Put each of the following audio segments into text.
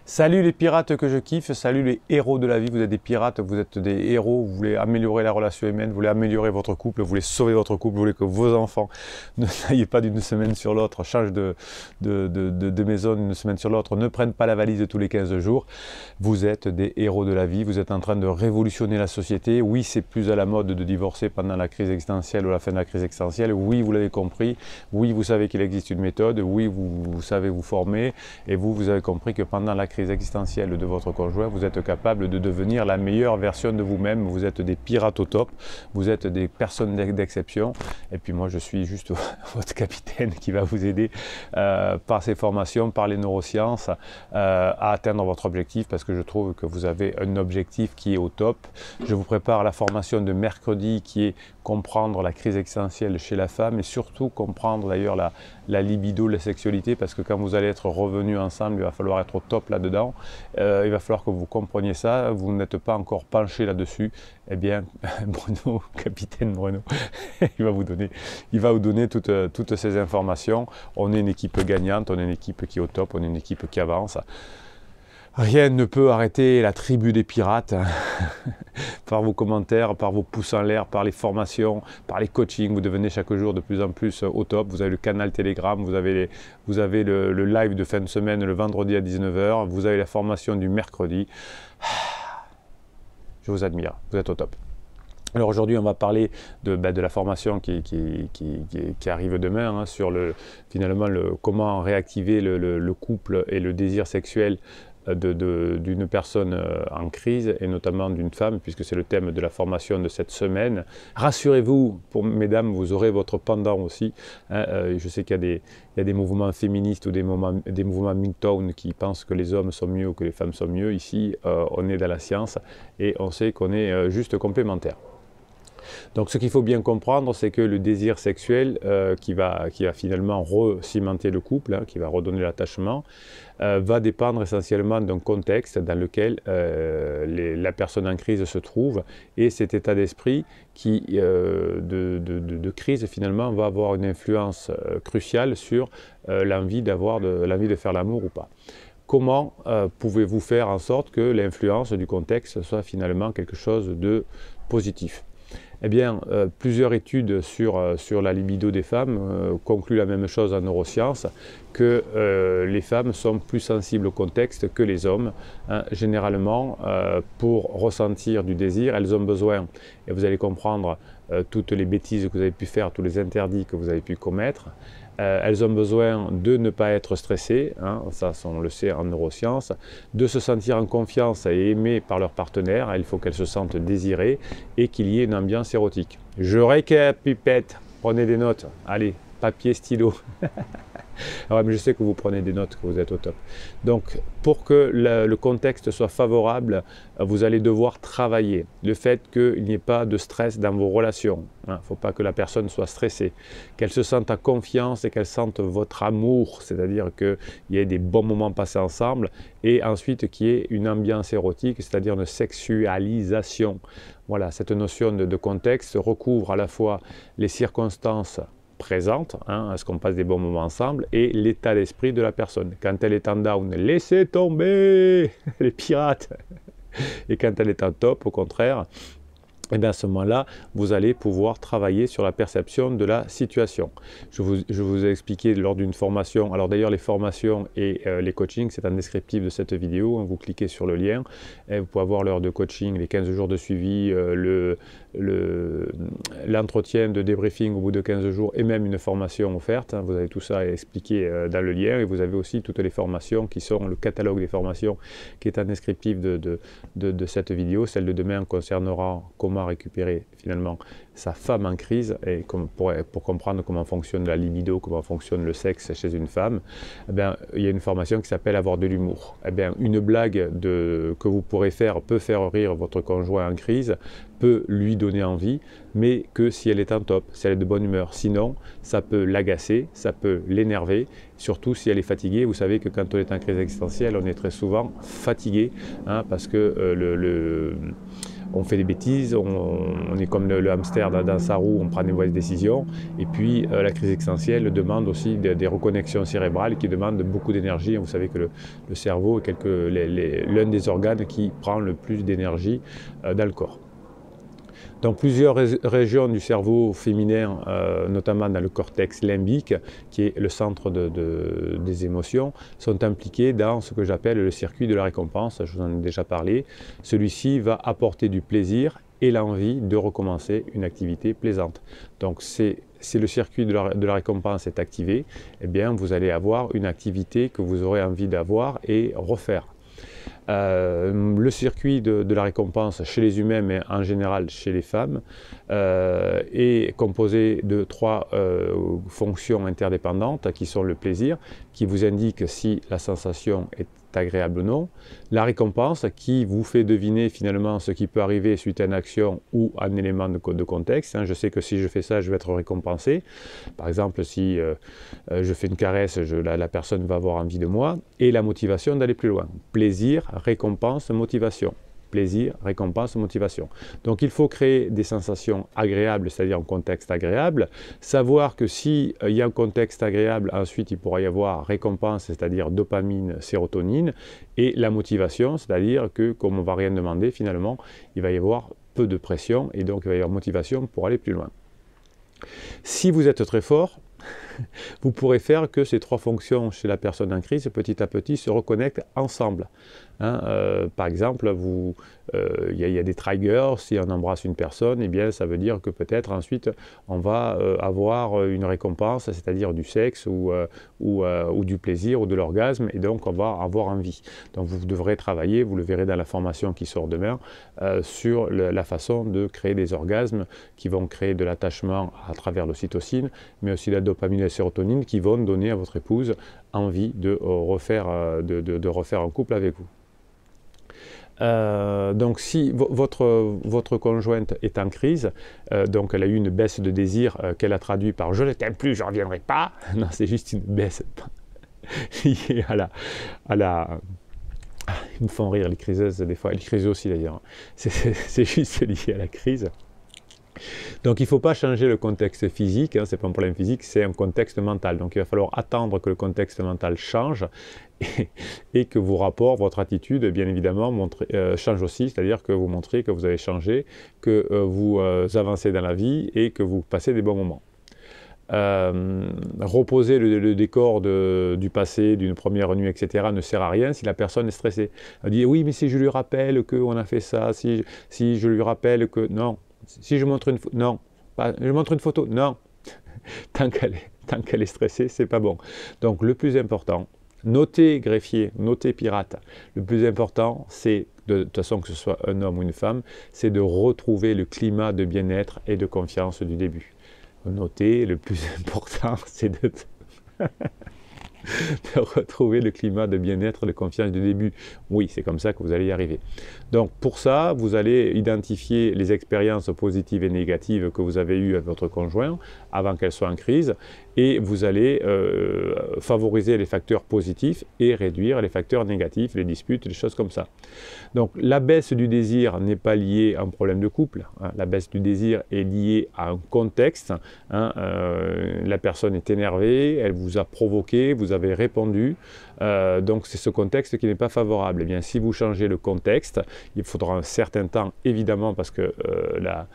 Salut les pirates que je kiffe, salut les héros de la vie, vous êtes des pirates, vous êtes des héros, vous voulez améliorer la relation humaine, vous voulez améliorer votre couple, vous voulez sauver votre couple, vous voulez que vos enfants ne n'aillent pas d'une semaine sur l'autre, changent de maison d'une semaine sur l'autre, ne prennent pas la valise tous les 15 jours. Vous êtes des héros de la vie, vous êtes en train de révolutionner la société. Oui, c'est plus à la mode de divorcer pendant la crise existentielle ou la fin de la crise existentielle. Oui, vous l'avez compris. Oui, vous savez qu'il existe une méthode. Oui, vous savez vous former. Et vous avez compris que pendant la crise existentielle de votre conjoint, vous êtes capable de devenir la meilleure version de vous-même. Vous êtes des pirates au top. Vous êtes des personnes d'exception. Et puis moi, je suis juste votre capitaine qui va vous aider par ces formations, par les neurosciences, à atteindre votre objectif parce que je trouve que vous avez un objectif qui est au top. Je vous prépare la formation de mercredi qui est comprendre la crise existentielle chez la femme et surtout comprendre d'ailleurs la libido, la sexualité, parce que quand vous allez être revenus ensemble, il va falloir être au top là-dedans. Il va falloir que vous compreniez ça, vous n'êtes pas encore penché là-dessus. Eh bien, Bruno, capitaine Bruno, il va vous donner toutes ces informations. On est une équipe gagnante, on est une équipe qui est au top, on est une équipe qui avance. Rien ne peut arrêter la tribu des pirates par vos commentaires, par vos pouces en l'air, par les formations, par les coachings. Vous devenez chaque jour de plus en plus au top. Vous avez le canal Telegram, vous avez le live de fin de semaine le vendredi à 19 h. Vous avez la formation du mercredi. Je vous admire, vous êtes au top. Alors aujourd'hui, on va parler de la formation qui arrive demain hein, sur finalement comment réactiver le couple et le désir sexuel d'une personne en crise et notamment d'une femme puisque c'est le thème de la formation de cette semaine. Rassurez-vous, pour mesdames, vous aurez votre pendant aussi. Hein, je sais qu'il y a des mouvements féministes ou des mouvements MGTOW qui pensent que les hommes sont mieux ou que les femmes sont mieux. Ici, on est dans la science et on sait qu'on est juste complémentaires. Donc ce qu'il faut bien comprendre, c'est que le désir sexuel qui va finalement recimenter le couple, hein, qui va redonner l'attachement, va dépendre essentiellement d'un contexte dans lequel la personne en crise se trouve et cet état d'esprit qui, de crise finalement va avoir une influence cruciale sur l'envie de faire l'amour ou pas. Comment pouvez-vous faire en sorte que l'influence du contexte soit finalement quelque chose de positif ? Eh bien, plusieurs études sur la libido des femmes concluent la même chose en neurosciences, que les femmes sont plus sensibles au contexte que les hommes. Hein. Généralement, pour ressentir du désir, elles ont besoin, et vous allez comprendre toutes les bêtises que vous avez pu faire, tous les interdits que vous avez pu commettre, elles ont besoin de ne pas être stressées, hein, ça on le sait en neurosciences, de se sentir en confiance et aimées par leur partenaire, il faut qu'elles se sentent désirées et qu'il y ait une ambiance érotique. Je récapitule, prenez des notes, allez, papier, stylo. Ouais, mais je sais que vous prenez des notes, que vous êtes au top. Donc, pour que le contexte soit favorable, vous allez devoir travailler le fait qu'il n'y ait pas de stress dans vos relations. Il ne faut pas que la personne soit stressée, qu'elle se sente en confiance et qu'elle sente votre amour, c'est-à-dire qu'il y ait des bons moments passés ensemble et ensuite qu'il y ait une ambiance érotique, c'est-à-dire une sexualisation. Voilà, cette notion de contexte recouvre à la fois les circonstances présente, hein, à ce qu'on passe des bons moments ensemble, et l'état d'esprit de la personne. Quand elle est en down, laissez tomber les pirates. Et quand elle est en top, au contraire, et bien à ce moment-là, vous allez pouvoir travailler sur la perception de la situation. Je vous ai expliqué lors d'une formation, alors d'ailleurs les formations et les coachings, c'est un descriptif de cette vidéo, hein, vous cliquez sur le lien, et vous pouvez avoir l'heure de coaching, les 15 jours de suivi, l'entretien de débriefing au bout de 15 jours et même une formation offerte, hein, vous avez tout ça expliqué dans le lien et vous avez aussi toutes les formations qui sont le catalogue des formations qui est un descriptif de cette vidéo. Celle de demain concernera comment récupérer finalement sa femme en crise et pour comprendre comment fonctionne la libido, comment fonctionne le sexe chez une femme. Eh bien, il y a une formation qui s'appelle avoir de l'humour. Eh bien, une blague que vous pourrez faire peut faire rire votre conjoint en crise, peut lui donner envie, mais que si elle est en top, si elle est de bonne humeur. Sinon, ça peut l'agacer, ça peut l'énerver, surtout si elle est fatiguée. Vous savez que quand on est en crise existentielle, on est très souvent fatigué, hein, parce que on fait des bêtises, on est comme le hamster dans sa roue, on prend des mauvaises décisions. Et puis la crise existentielle demande aussi des reconnexions cérébrales qui demandent beaucoup d'énergie. Vous savez que le cerveau est l'un des organes qui prend le plus d'énergie dans le corps. Dans plusieurs régions du cerveau féminin, notamment dans le cortex limbique, qui est le centre des émotions, sont impliquées dans ce que j'appelle le circuit de la récompense. Je vous en ai déjà parlé. Celui-ci va apporter du plaisir et l'envie de recommencer une activité plaisante. Donc si le circuit de la récompense est activé, eh bien vous allez avoir une activité que vous aurez envie d'avoir et refaire. Le circuit de la récompense chez les humains, mais en général chez les femmes, est composé de 3 fonctions interdépendantes qui sont le plaisir, qui vous indique si la sensation est agréable ou non, la récompense qui vous fait deviner finalement ce qui peut arriver suite à une action ou à un élément de contexte. Je sais que si je fais ça, je vais être récompensé. Par exemple, si je fais une caresse, la personne va avoir envie de moi. Et la motivation d'aller plus loin. Plaisir, récompense, motivation. Plaisir, récompense, motivation. Donc il faut créer des sensations agréables, c'est-à-dire un contexte agréable. Savoir que s'il y a un contexte agréable, ensuite il pourra y avoir récompense, c'est-à-dire dopamine, sérotonine, et la motivation, c'est-à-dire que comme on ne va rien demander, finalement, il va y avoir peu de pression et donc il va y avoir motivation pour aller plus loin. Si vous êtes très fort, vous pourrez faire que ces 3 fonctions chez la personne en crise, petit à petit, se reconnectent ensemble. Par exemple, il y a des triggers. Si on embrasse une personne, eh bien, ça veut dire que peut-être ensuite on va avoir une récompense, c'est-à-dire du sexe ou du plaisir ou de l'orgasme, et donc on va avoir envie. Donc vous devrez travailler, vous le verrez dans la formation qui sort demain, sur la façon de créer des orgasmes qui vont créer de l'attachement à travers l'ocytocine, mais aussi la dopamine et la sérotonine qui vont donner à votre épouse envie de refaire un couple avec vous. Donc si votre conjointe est en crise, donc elle a eu une baisse de désir qu'elle a traduit par « je ne t'aime plus, je ne reviendrai pas », non, c'est juste une baisse liée à la... Ils me font rire les criseuses des fois, les criseux aussi d'ailleurs, c'est juste lié à la crise. Donc il ne faut pas changer le contexte physique, ce n'est pas un problème physique, c'est un contexte mental. Donc il va falloir attendre que le contexte mental change et que vos rapports, votre attitude, bien évidemment, change aussi, c'est-à-dire que vous montrez que vous avez changé, que vous avancez dans la vie et que vous passez des bons moments. Reposer le décor du passé, d'une première nuit, etc. ne sert à rien si la personne est stressée. Elle dit oui, mais si je lui rappelle qu'on a fait ça, si je lui rappelle que... Non. Si je montre une photo, non. Je montre une photo, non. Tant qu'elle est stressée, c'est pas bon. Donc le plus important, notez greffier, notez pirate. Le plus important, c'est, de toute façon que ce soit un homme ou une femme, c'est de retrouver le climat de bien-être et de confiance du début. Notez, le plus important, c'est de retrouver le climat de bien-être, de confiance du début. Oui, c'est comme ça que vous allez y arriver. Donc pour ça, vous allez identifier les expériences positives et négatives que vous avez eues avec votre conjoint avant qu'elle soit en crise et vous allez favoriser les facteurs positifs et réduire les facteurs négatifs, les disputes, les choses comme ça. Donc la baisse du désir n'est pas liée à un problème de couple, la baisse du désir est liée à un contexte, la personne est énervée, elle vous a provoqué, vous avez répondu, donc c'est ce contexte qui n'est pas favorable. Eh bien, si vous changez le contexte, il faudra un certain temps, évidemment, parce que la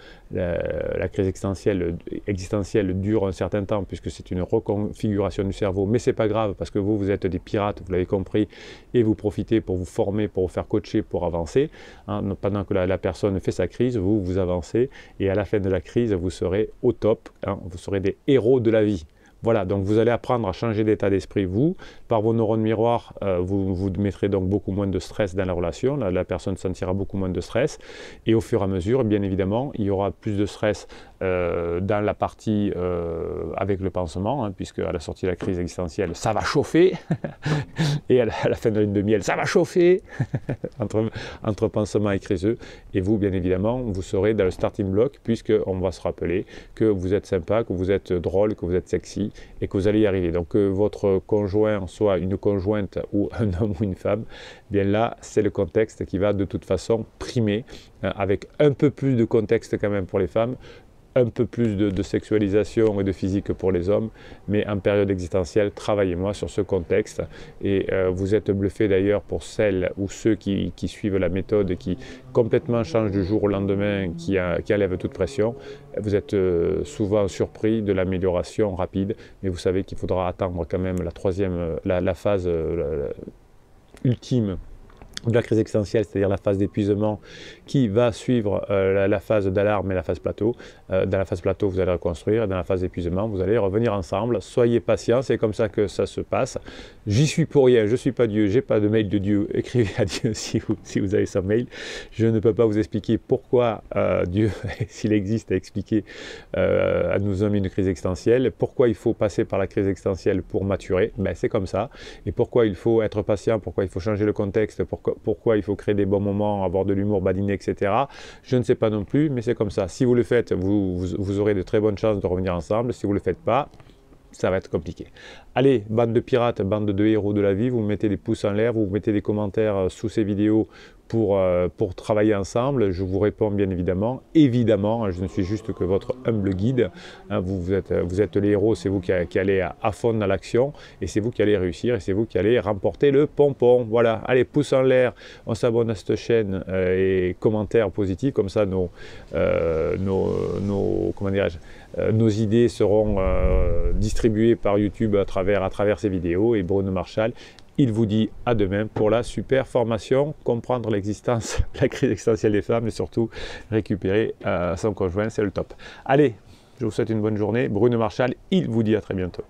crise existentielle dure un certain temps, puisque c'est une reconfiguration du cerveau, mais c'est pas grave, parce que vous êtes des pirates, vous l'avez compris, et vous profitez pour vous former, pour vous faire coacher, pour avancer. Pendant que la personne fait sa crise, vous avancez, et à la fin de la crise, vous serez au top, vous serez des héros de la vie. Voilà, donc vous allez apprendre à changer d'état d'esprit, vous. Par vos neurones miroirs, vous mettrez donc beaucoup moins de stress dans la relation. La personne sentira beaucoup moins de stress. Et au fur et à mesure, bien évidemment, il y aura plus de stress dans la partie avec le pansement, hein, puisque à la sortie de la crise existentielle, ça va chauffer, et à la fin de la lune de miel, ça va chauffer, entre pansement et criseux, et vous, bien évidemment, vous serez dans le starting block, puisqu'on va se rappeler que vous êtes sympa, que vous êtes drôle, que vous êtes sexy, et que vous allez y arriver. Donc que votre conjoint soit une conjointe ou un homme ou une femme, bien là, c'est le contexte qui va de toute façon primer, avec un peu plus de contexte quand même pour les femmes, un peu plus de sexualisation et de physique pour les hommes, mais en période existentielle, travaillez-moi sur ce contexte. Et vous êtes bluffé d'ailleurs pour celles ou ceux qui suivent la méthode, qui complètement changent du jour au lendemain, qui enlèvent toute pression. Vous êtes souvent surpris de l'amélioration rapide, mais vous savez qu'il faudra attendre quand même la phase ultime de la crise existentielle, c'est-à-dire la phase d'épuisement qui va suivre la phase d'alarme et la phase plateau. Dans la phase plateau, vous allez reconstruire, dans la phase d'épuisement, vous allez revenir ensemble. Soyez patient, c'est comme ça que ça se passe. J'y suis pour rien, je ne suis pas Dieu, j'ai pas de mail de Dieu. Écrivez à Dieu si vous avez son mail. Je ne peux pas vous expliquer pourquoi Dieu, s'il existe, a expliqué à nous hommes une crise existentielle, pourquoi il faut passer par la crise existentielle pour maturer. Ben, c'est comme ça. Et pourquoi il faut être patient, pourquoi il faut changer le contexte, pourquoi il faut créer des bons moments, avoir de l'humour, badiner, etc. Je ne sais pas non plus, mais c'est comme ça. Si vous le faites, vous aurez de très bonnes chances de revenir ensemble. Si vous ne le faites pas, ça va être compliqué. Allez, bande de pirates, bande de héros de la vie, vous mettez des pouces en l'air, vous mettez des commentaires sous ces vidéos pour travailler ensemble. Je vous réponds bien évidemment. Évidemment, je ne suis juste que votre humble guide. Hein, vous êtes les héros, c'est vous qui allez à fond dans l'action, et c'est vous qui allez réussir, et c'est vous qui allez remporter le pompon. Voilà, allez, pouce en l'air, on s'abonne à cette chaîne, et commentaires positifs, comme ça nos idées seront distribuées par YouTube à travers ces vidéos. Et Bruno Marchal, il vous dit à demain pour la super formation, comprendre l'existence, la crise existentielle des femmes, et surtout récupérer son conjoint, c'est le top. Allez, je vous souhaite une bonne journée. Bruno Marchal, il vous dit à très bientôt.